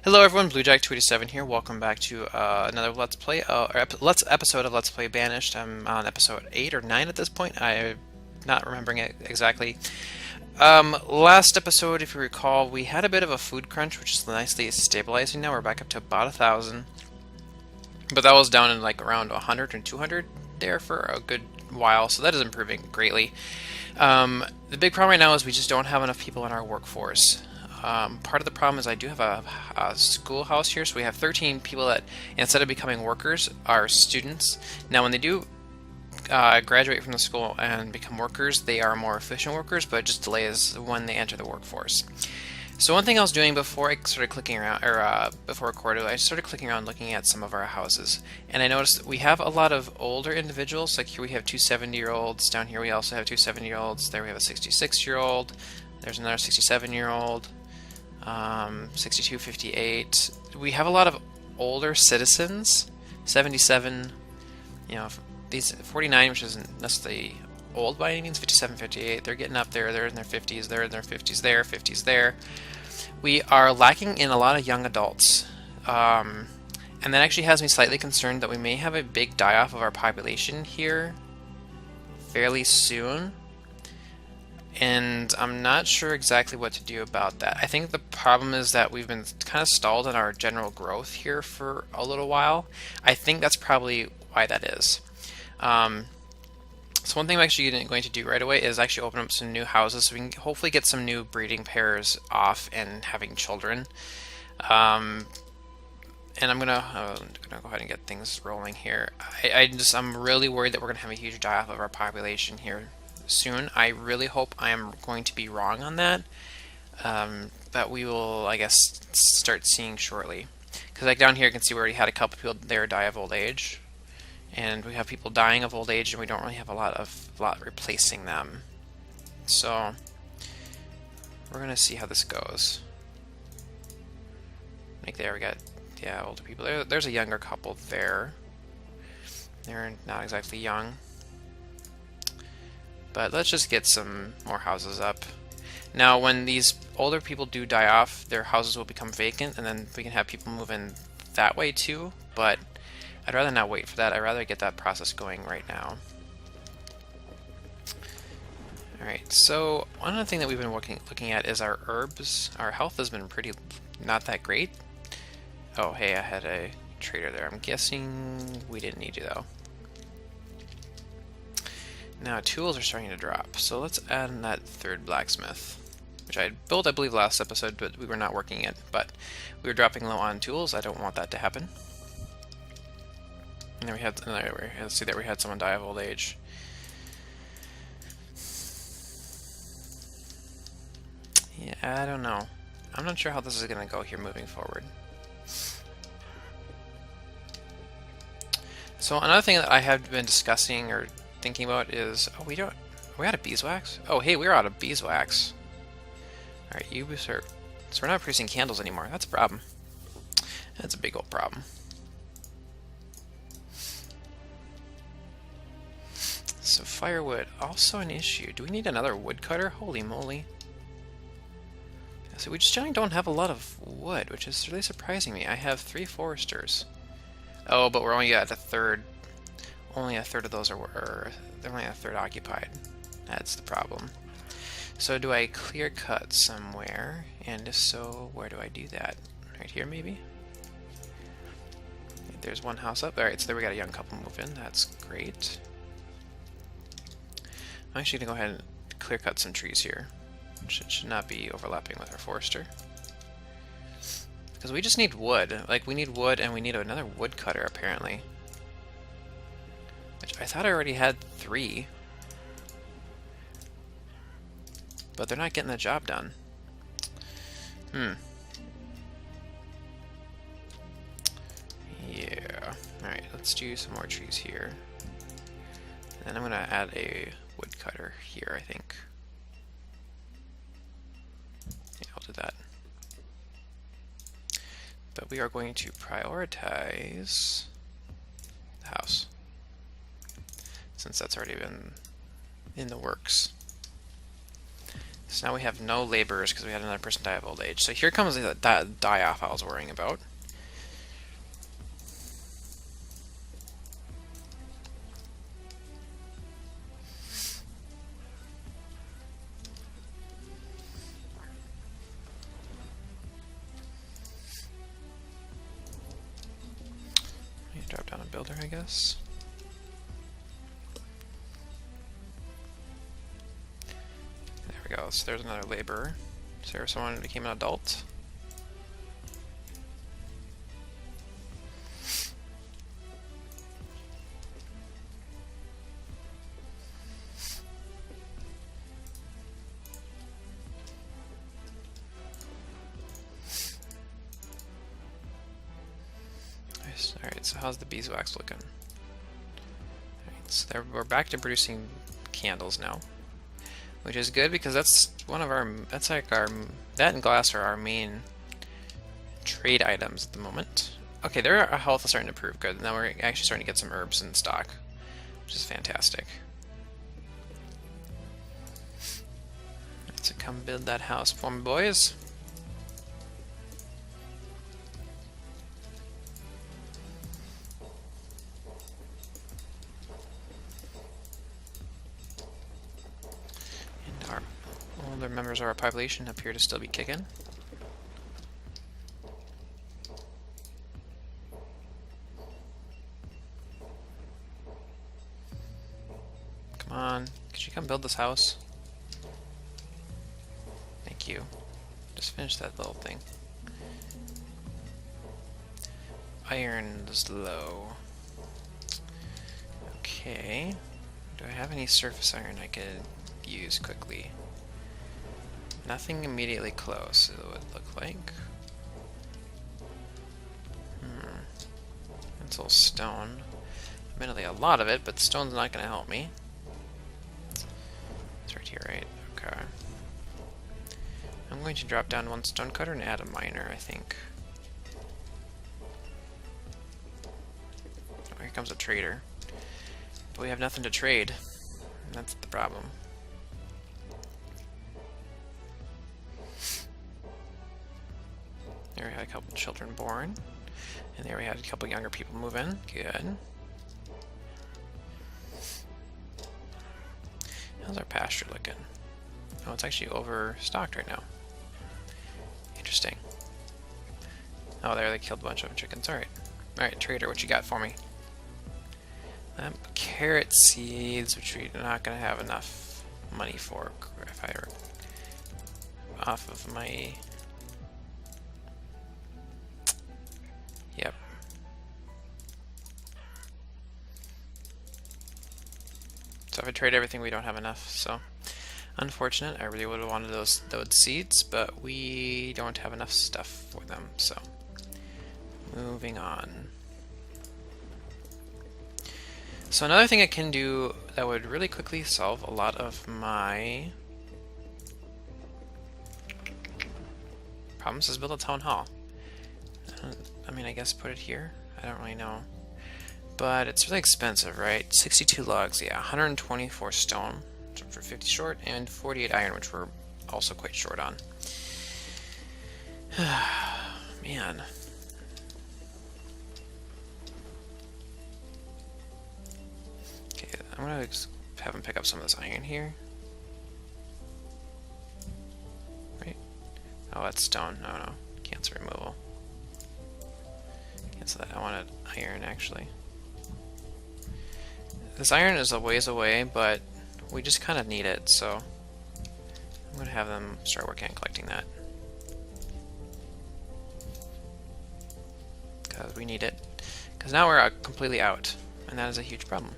Hello everyone, BlueJack287 here. Welcome back to another Let's Play, episode of Let's Play Banished. I'm on episode 8 or 9 at this point. I'm not remembering it exactly. Last episode, if you recall, we had a bit of a food crunch, which is nicely stabilizing now. We're back up to about 1,000. But that was down in like around 100 and 200 there for a good while, so that is improving greatly. The big problem right now is we just don't have enough people in our workforce. Part of the problem is I do have a schoolhouse here, so we have 13 people that, instead of becoming workers, are students. Now, when they do graduate from the school and become workers, they are more efficient workers, but it just delays when they enter the workforce. So one thing I was doing before I started clicking around, or before recording, I started clicking around looking at some of our houses, and I noticed that we have a lot of older individuals. Like here we have two 70-year-olds, down here we also have two 70-year-olds, there we have a 66-year-old, there's another 67-year-old, 62, 58. We have a lot of older citizens, 77, you know, these 49, which isn't necessarily old by any means, 57, 58, they're getting up there, they're in their 50s, they're in their 50s there, 50s there. We are lacking in a lot of young adults, and that actually has me slightly concerned that we may have a big die-off of our population here fairly soon. And I'm not sure exactly what to do about that. I think the problem is that we've been kind of stalled in our general growth here for a little while. I think that's probably why that is. So one thing I'm actually going to do right away is actually open up some new houses so we can hopefully get some new breeding pairs off and having children. And I'm gonna go ahead and get things rolling here. I'm really worried that we're gonna have a huge die-off of our population here soon. I really hope I am going to be wrong on that, but we will, I guess, start seeing shortly. Because like down here you can see we already had a couple people there die of old age, and we have people dying of old age, and we don't really have a lot replacing them. So we're gonna see how this goes. Like there we got, yeah, older people. There's a younger couple there. They're not exactly young. But let's just get some more houses up. Now, when these older people do die off, their houses will become vacant, and then we can have people move in that way too. But I'd rather not wait for that. I'd rather get that process going right now. Alright, so one other thing that we've been looking at is our herbs. Our health has been pretty not that great. Oh, hey, I had a trader there. I'm guessing we didn't need you, though. Now tools are starting to drop, so let's add in that third blacksmith, which I had built, I believe, last episode, but we were not working it. But we were dropping low on tools. I don't want that to happen. And then we had another. Let's see, there we had someone die of old age. Yeah, I don't know. I'm not sure how this is going to go here moving forward. So another thing that I have been discussing or thinking about is, oh, are we out of beeswax? Oh, hey, we're out of beeswax. Alright, so we're not producing candles anymore. That's a problem. That's a big old problem. So firewood, also an issue. Do we need another woodcutter? Holy moly. So we just generally don't have a lot of wood, which is really surprising me. I have 3 foresters. Oh, but we're only at a third. Only a third of those are they're only a third occupied. That's the problem. So do I clear cut somewhere? And if so, where do I do that? Right here, maybe? There's one house up. Alright, so there we got a young couple move in. That's great. I'm actually going to go ahead and clear cut some trees here. Should not be overlapping with our forester. Because we just need wood. Like, we need wood, and we need another woodcutter, apparently. Which I thought I already had 3. But they're not getting the job done. Yeah. Alright, let's do some more trees here. And I'm going to add a woodcutter here, I think. Yeah, I'll do that. But we are going to prioritize the house, since that's already been in the works. So now we have no laborers because we had another person die of old age. So here comes the die-off I was worrying about. Drop down a builder, I guess. There we go. So there's another laborer. Is there someone who became an adult? Alright, so how's the beeswax looking? Alright, so we're back to producing candles now, which is good because that's one of our, that's like our, that and glass are our main trade items at the moment. Okay, their health is starting to improve. Good. Now we're actually starting to get some herbs in stock, which is fantastic. So come build that house for me, boys. Older members of our population appear to still be kicking. Come on, could you come build this house? Thank you. Just finish that little thing. Iron is low. Okay. Do I have any surface iron I could use quickly? Nothing immediately close, it would look like. It's all stone. Admittedly a lot of it, but stone's not going to help me. It's right here, right? Okay. I'm going to drop down one stone cutter and add a miner, I think. Oh, here comes a trader. But we have nothing to trade. That's the problem. There we had a couple children born. And there we had a couple younger people move in. Good. How's our pasture looking? Oh, it's actually overstocked right now. Interesting. Oh, there they killed a bunch of chickens. Alright. Alright, trader, what you got for me? Carrot seeds, which we're not going to have enough money for if I were off of my... Yep. So if I trade everything, we don't have enough, so unfortunate. I really would have wanted those seeds, but we don't have enough stuff for them, so moving on. So another thing I can do that would really quickly solve a lot of my problems is build a town hall. I mean, I guess put it here. I don't really know. But it's really expensive, right? 62 logs, yeah. 124 stone, which we're 50 short, and 48 iron, which we're also quite short on. Man. Okay, I'm gonna have him pick up some of this iron here. Right? Oh, that's stone. No. Cancer removal. Cancel that. I wanted iron, actually. This iron is a ways away, but we just kind of need it, so I'm going to have them start working on collecting that. Because we need it. Because now we're completely out, and that is a huge problem.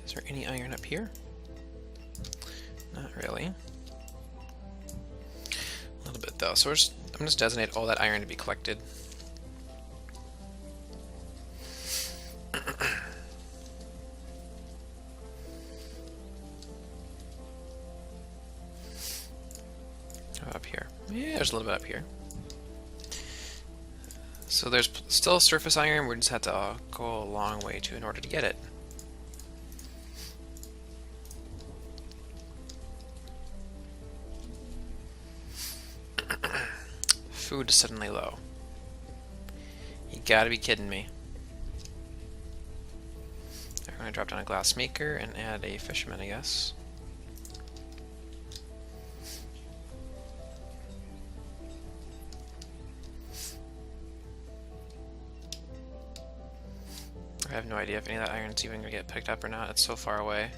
Is there any iron up here? Not really. A little bit though, so I'm just designate all that iron to be collected. Up here. Yeah, there's a little bit up here. So there's still surface iron, we just have to go a long way in order to get it. Food is suddenly low. You gotta be kidding me. I'm gonna drop down a glass maker and add a fisherman, I guess. I have no idea if any of that iron's even gonna get picked up or not. It's so far away.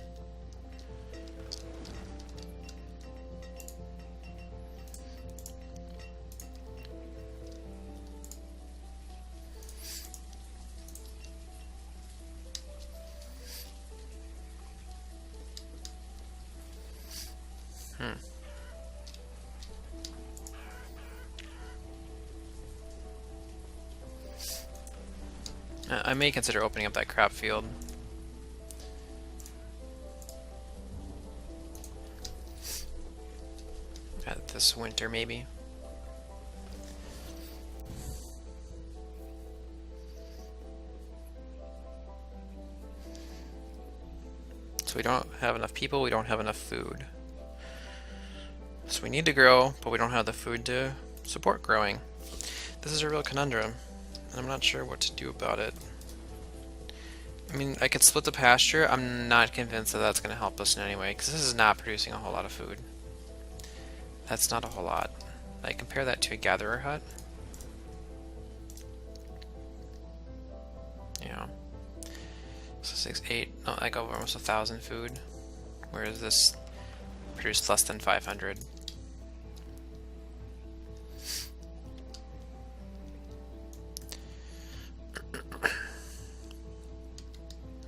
I may consider opening up that crop field. This winter, maybe. So we don't have enough people, we don't have enough food. So we need to grow, but we don't have the food to support growing. This is a real conundrum, and I'm not sure what to do about it. I mean, I could split the pasture. I'm not convinced that that's going to help us in any way, because this is not producing a whole lot of food. That's not a whole lot. Like, compare that to a gatherer hut. Yeah. So 6, 8, no, I got almost 1,000 food. Whereas this produced less than 500.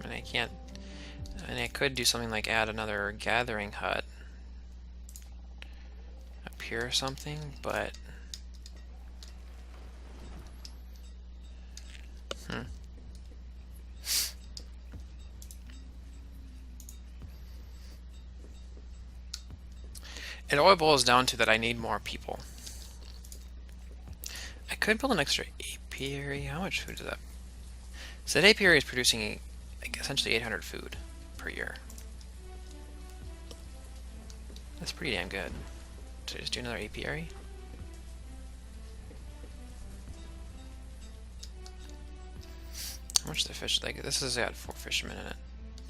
And I can't, and I could do something like add another gathering hut up here or something, but it all boils down to that I need more people. I could build an extra apiary. How much food is that? So that apiary is producing like essentially 800 food per year. That's pretty damn good. So just do another apiary. How much the fish? Like this has got 4 fishermen in it.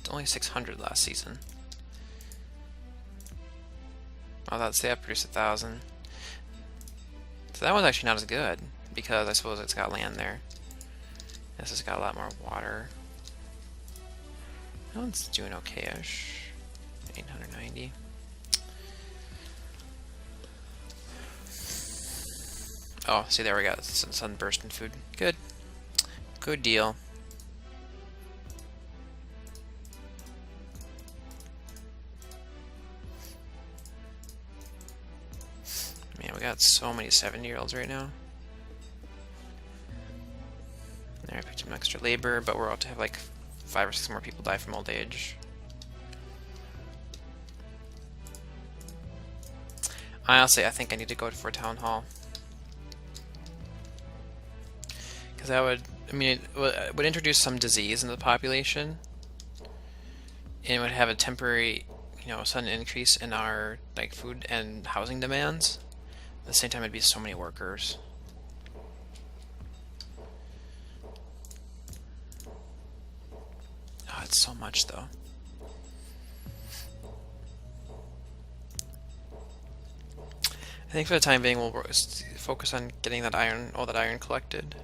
It's only 600 last season. Oh, that's that produced 1,000. So that one's actually not as good because I suppose it's got land there. This has got a lot more water. That one's doing okay-ish. 890. Oh, see there we got some sunburst and food. Good. Good deal. Man, we got so many 70-year-olds right now. There, I picked up an extra labor, but we're about to have like 5 or 6 more people die from old age. Honestly, I think I need to go for a town hall. Because that would, I mean, it would introduce some disease into the population. And it would have a temporary, you know, sudden increase in our like food and housing demands. At the same time, it'd be so many workers. Oh, it's so much though. I think for the time being, we'll focus on getting that iron, all that iron collected.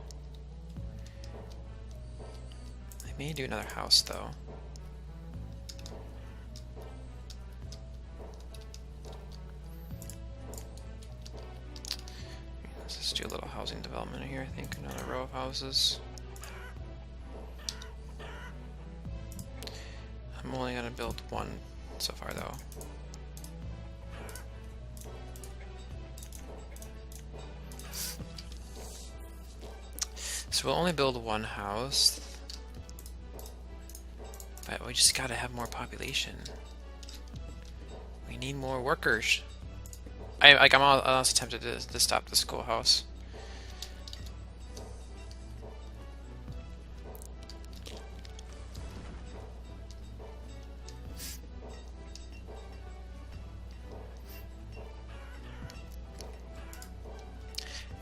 I may do another house though. Let's just do a little housing development here. I think another row of houses. I'm only gonna build one so far though. So we'll only build one house, but we just gotta have more population. We need more workers. I'm almost tempted to stop the schoolhouse.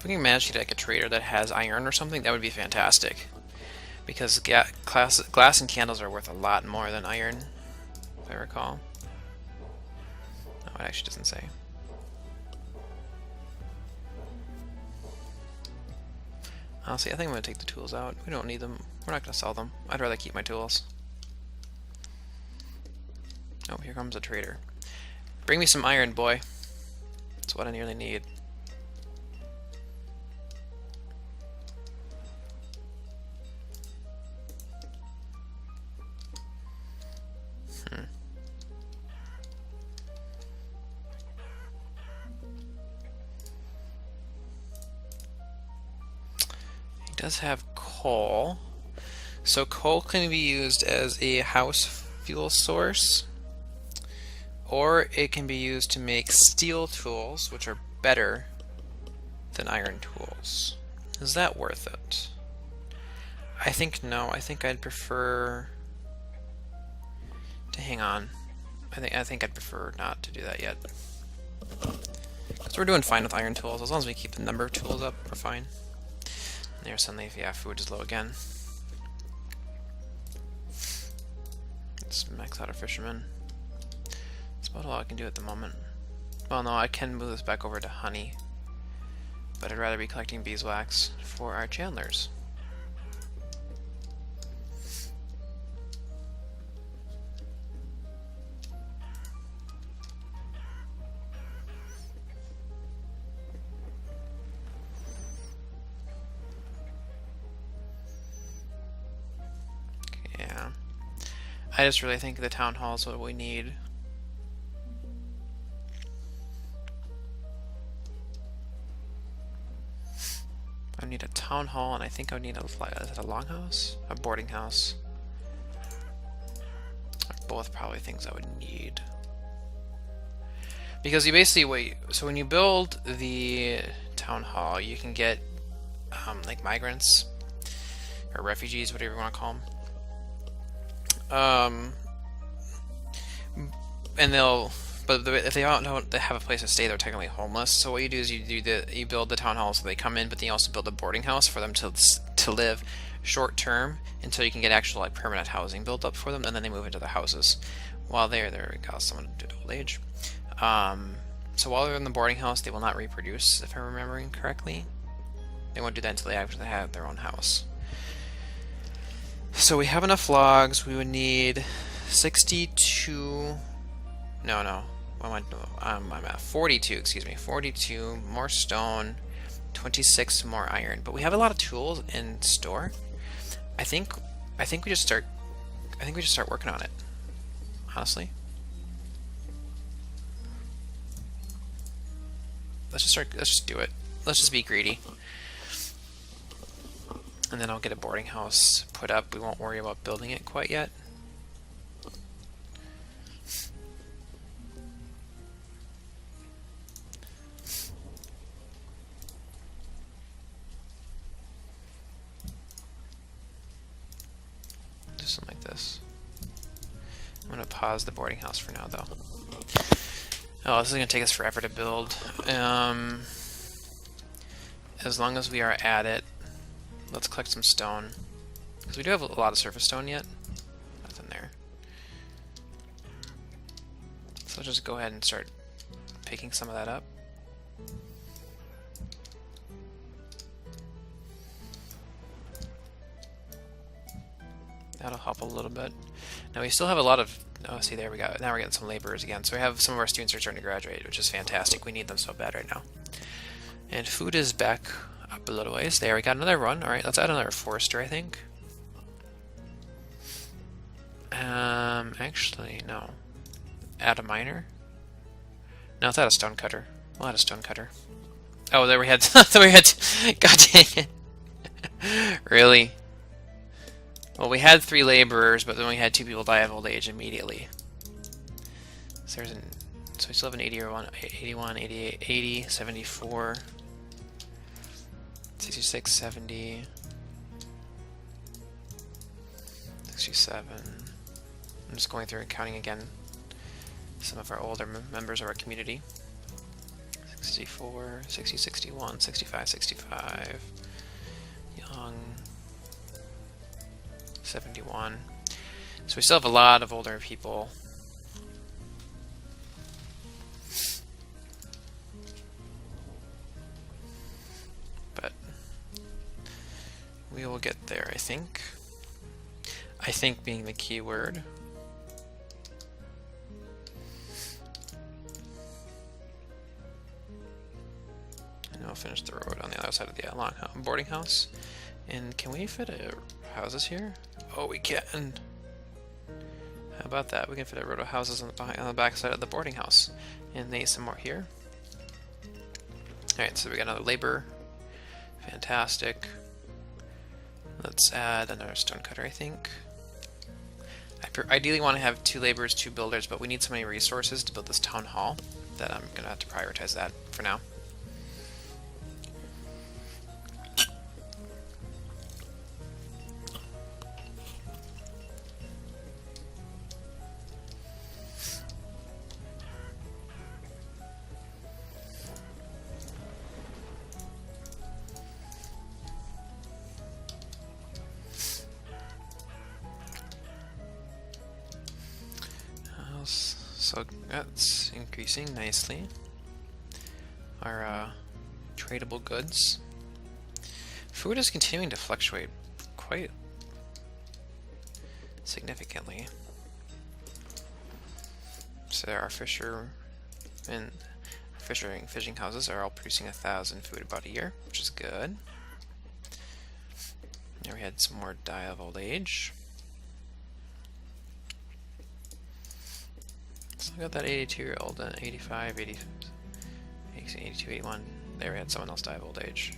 If we can manage to get like a trader that has iron or something, that would be fantastic. Because glass and candles are worth a lot more than iron, if I recall. No, it actually doesn't say. Honestly, I think I'm going to take the tools out. We don't need them. We're not going to sell them. I'd rather keep my tools. Oh, here comes a trader. Bring me some iron, boy. That's what I nearly need. He does have coal. So coal can be used as a house fuel source, or it can be used to make steel tools, which are better than iron tools. Is that worth it? I think no. I think I'd prefer to hang on. I think I'd prefer not to do that yet. Because we're doing fine with iron tools. As long as we keep the number of tools up, we're fine. And there suddenly, yeah, food is low again. Let's max out our fishermen. That's about all I can do at the moment. Well, no, I can move this back over to honey. But I'd rather be collecting beeswax for our chandlers. Yeah. I just really think the town hall is what we need. I need a town hall, and I think I would need a longhouse? A boarding house? Both probably things I would need. Because you basically wait. So when you build the town hall, you can get like migrants or refugees, whatever you want to call them. And if they don't have a place to stay, they're technically homeless. So what you do is you build the town hall so they come in, but then you also build a boarding house for them to live short term until you can get actual like permanent housing built up for them, and then they move into the houses. While there we go, someone did old age. So while they're in the boarding house, they will not reproduce, if I'm remembering correctly. They won't do that until they actually have their own house. So we have enough logs. We would need 62. No. I'm at 42. Excuse me, 42 more stone, 26 more iron. But we have a lot of tools in store. I think we just start. I think we just start working on it. Honestly, let's just do it. Let's just be greedy. And then I'll get a boarding house put up. We won't worry about building it quite yet. Do something like this. I'm going to pause the boarding house for now, though. Oh, this is going to take us forever to build. As long as we are at it, let's collect some stone. Because we do have a lot of surface stone yet. Nothing there. So let's just go ahead and start picking some of that up. That'll help a little bit. Now we still have a lot of... Oh, see, there we go. Now we're getting some laborers again. So we have some of our students are starting to graduate, which is fantastic. We need them so bad right now. And food is back up a little ways. There, we got another run. Alright, let's add another forester, I think. Actually, no. Add a miner? No, let's add a stone cutter. We'll add a stone cutter. Oh, there we had... there we had... God dang it. Really? Well, we had 3 laborers, but then we had 2 people die of old age immediately. So we still have an 81, 88, 80, 74, 66, 70, 67. I'm just going through and counting again some of our older members of our community. 64, 60, 61, 65, 65. Young. 71. So we still have a lot of older people. But we will get there, I think. I think being the key word. And I'll finish the road on the other side of the long boarding house. And can we fit houses here? Oh, we can. How about that? We can fit a row of houses on the back side of the boarding house. And need some more here. Alright, so we got another labor. Fantastic. Let's add another stonecutter, I think. I ideally want to have 2 laborers, 2 builders, but we need so many resources to build this town hall that I'm going to have to prioritize that for now. So that's increasing nicely. Our tradable goods. Food is continuing to fluctuate quite significantly. So there are fishing houses are all producing 1,000 food about a year, which is good. Now we had some more die of old age. So we got that 82-year-old, 85, 80, 82, 81. There we had someone else die of old age.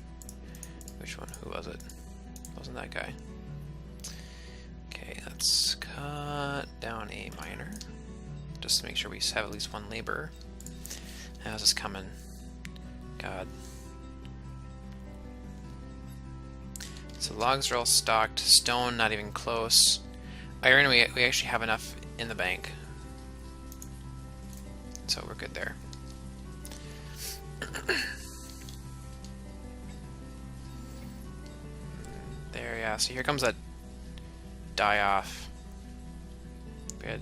Which one? Who was it? Wasn't that guy? Okay, let's cut down a miner. Just to make sure we have at least 1 laborer. How's this coming? God. So logs are all stocked. Stone, not even close. Iron, we actually have enough in the bank. So we're good there. There, yeah. So here comes that die off. Good.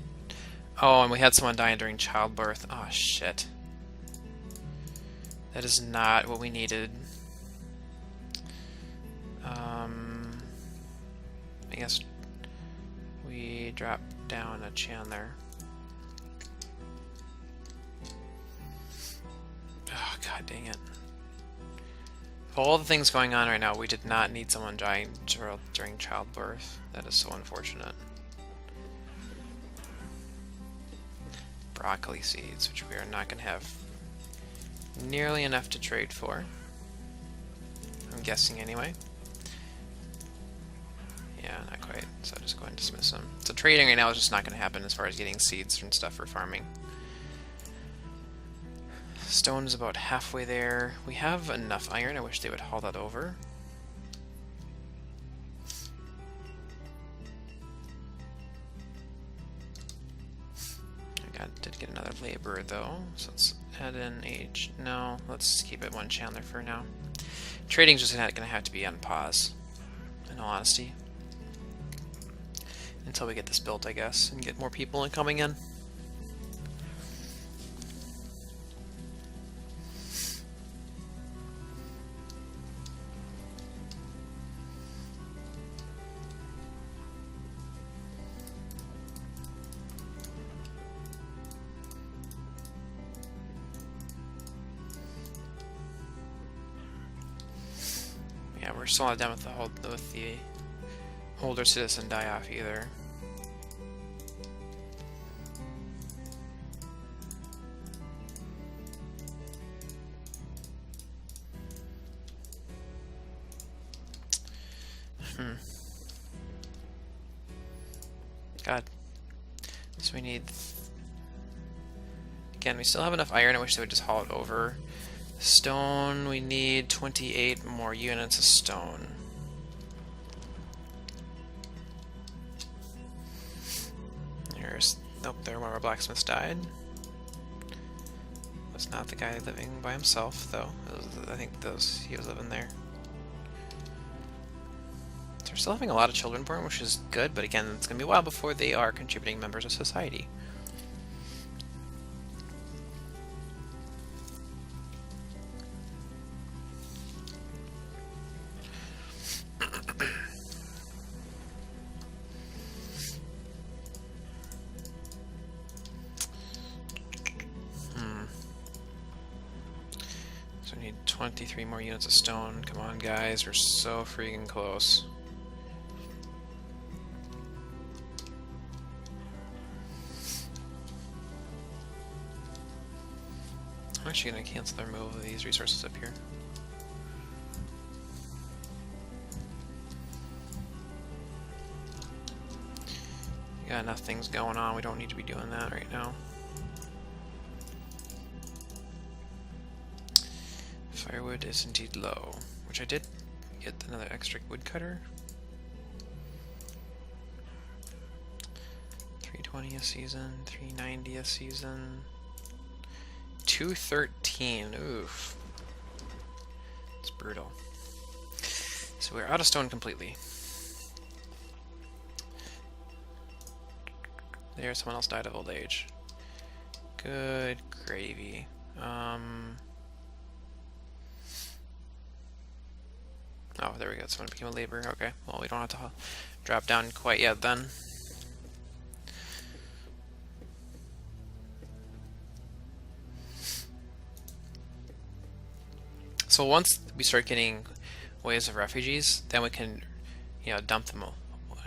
Oh, and we had someone dying during childbirth. Oh, shit. That is not what we needed. I guess we drop down a Chandler. Oh, god dang it. Of all the things going on right now, we did not need someone dying during childbirth. That is so unfortunate. Broccoli seeds, which we are not going to have nearly enough to trade for. I'm guessing anyway. Yeah, not quite. So I'll just go ahead and dismiss them. So trading right now is just not going to happen as far as getting seeds and stuff for farming. Stone is about halfway there. We have enough iron. I wish they would haul that over. Did get another laborer though, so let's add in age. No, let's keep it 1 Chandler for now. Trading's just going to have to be on pause, in all honesty, until we get this built, I guess, and get more people coming in. Yeah, we're still not done with the older citizen die-off either. God. So we need... Again, we still have enough iron. I wish they would just haul it over. Stone, we need 28 more units of stone. Nope, there one of our blacksmiths died. was not the guy living by himself, though. I think he was living there. So we're still having a lot of children born, which is good, but again, it's going to be a while before they are contributing members of society. So we need 23 more units of stone. Come on, guys, we're so freaking close. I'm actually going to cancel the removal of these resources up here. We got enough things going on, we don't need to be doing that right now. Firewood is indeed low, which I did get another extra woodcutter. 320 a season, 390 a season. 213, oof. It's brutal. So we're out of stone completely. There, someone else died of old age. Good gravy. Oh, there we go. Someone became a laborer. Okay, well, we don't have to drop down quite yet then. So once we start getting waves of refugees, then we can, dump them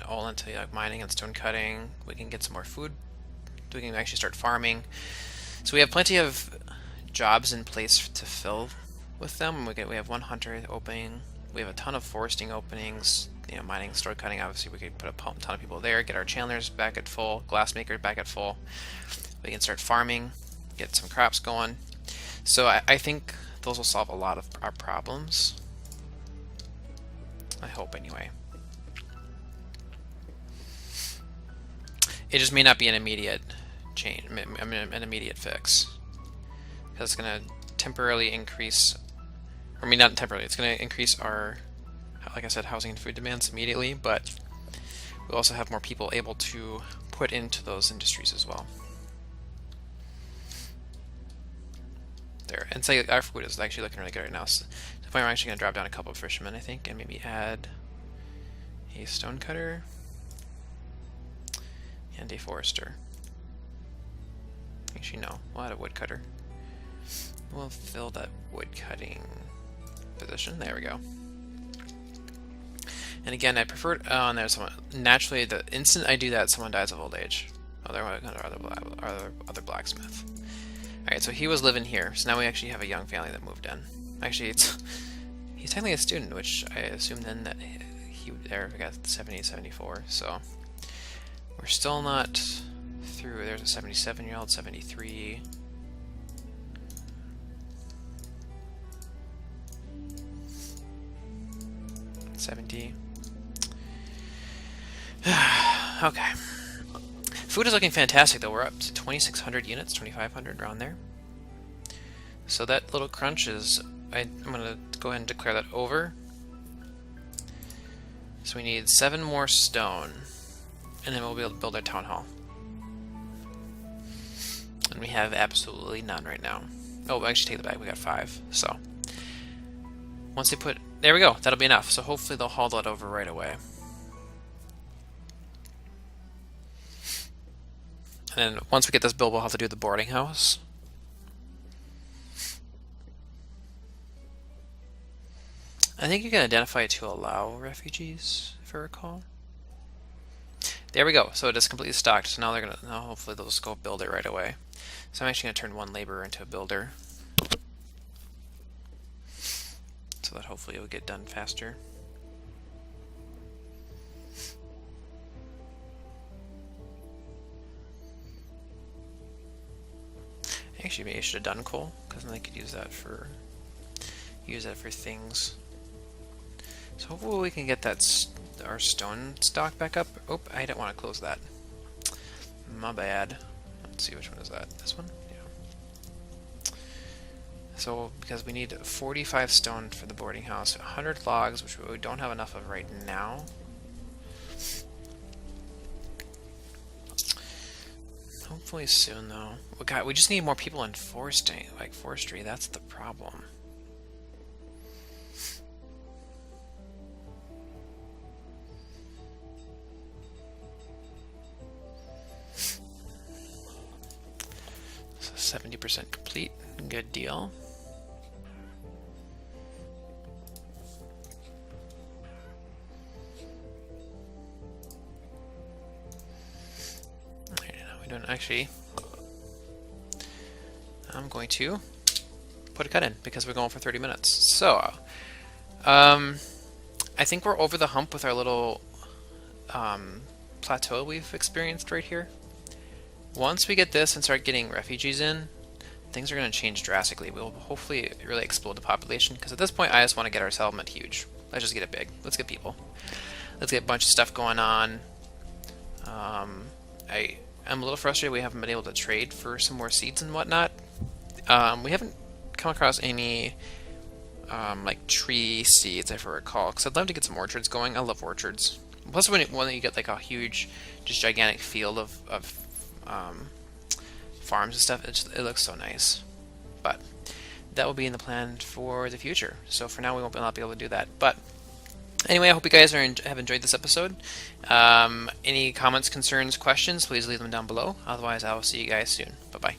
all into like mining and stone cutting. We can get some more food. We can actually start farming. So we have plenty of jobs in place to fill with them. We have one hunter opening. We have a ton of foresting openings. Mining, stone cutting. Obviously, we could put a ton of people there. Get our chandlers back at full. Glassmakers back at full. We can start farming. Get some crops going. So I think those will solve a lot of our problems. I hope, anyway. It just may not be an immediate change, an immediate fix, because it's going to temporarily increase, or not temporarily, it's going to increase our, like I said, housing and food demands immediately, but we'll also have more people able to put into those industries as well. There, and say our food is actually looking really good right now. So I'm actually going to drop down a couple of fishermen, I think, and maybe add a stonecutter and a forester. Actually, no, we'll add a woodcutter. We'll fill that woodcutting position. There we go. And again, I prefer on there someone. Naturally, the instant I do that, someone dies of old age. Oh, there are other blacksmith. Alright, so he was living here, so now we actually have a young family that moved in. Actually, he's technically a student, which I assume then that he there got 70, 74, so we're still not through. There's a 77-year-old, 73. Okay. Food is looking fantastic, though. We're up to 2,600 units, 2,500 around there. So that little crunch is... I'm going to go ahead and declare that over. So we need 7 more stone, and then we'll be able to build our town hall. And we have absolutely none right now. Oh, we'll actually take that back. We got 5. So once they put... There we go. That'll be enough. So hopefully they'll haul that over right away. And then once we get this built, we'll have to do the boarding house. I think you can identify it to allow refugees, if I recall. There we go. So it is completely stocked. So now they're gonna. Now hopefully they'll just go build it right away. So I'm actually gonna turn one laborer into a builder, so that hopefully it will get done faster. Actually, maybe I should have done coal, because then I could use that for things. So hopefully we can get that our stone stock back up. Oh, I didn't want to close that. My bad. Let's see, which one is that? This one? Yeah. So, because we need 45 stone for the boarding house, 100 logs, which we don't have enough of right now. Hopefully soon, though. We just need more people in forestry. That's the problem. So 70% complete. Good deal. We don't actually. I'm going to put a cut in because we're going for 30 minutes. So, I think we're over the hump with our little plateau we've experienced right here. Once we get this and start getting refugees in, things are going to change drastically. We'll hopefully really explode the population, because at this point I just want to get our settlement huge. Let's just get it big. Let's get people. Let's get a bunch of stuff going on. I'm a little frustrated we haven't been able to trade for some more seeds and whatnot. We haven't come across any like tree seeds, if I recall, because I'd love to get some orchards going. I love orchards. Plus, when you get like a huge, just gigantic field of farms and stuff, it looks so nice. But that will be in the plan for the future. So for now, we won't be able to do that. But anyway, I hope you guys have enjoyed this episode. Any comments, concerns, questions, please leave them down below. Otherwise, I will see you guys soon. Bye-bye.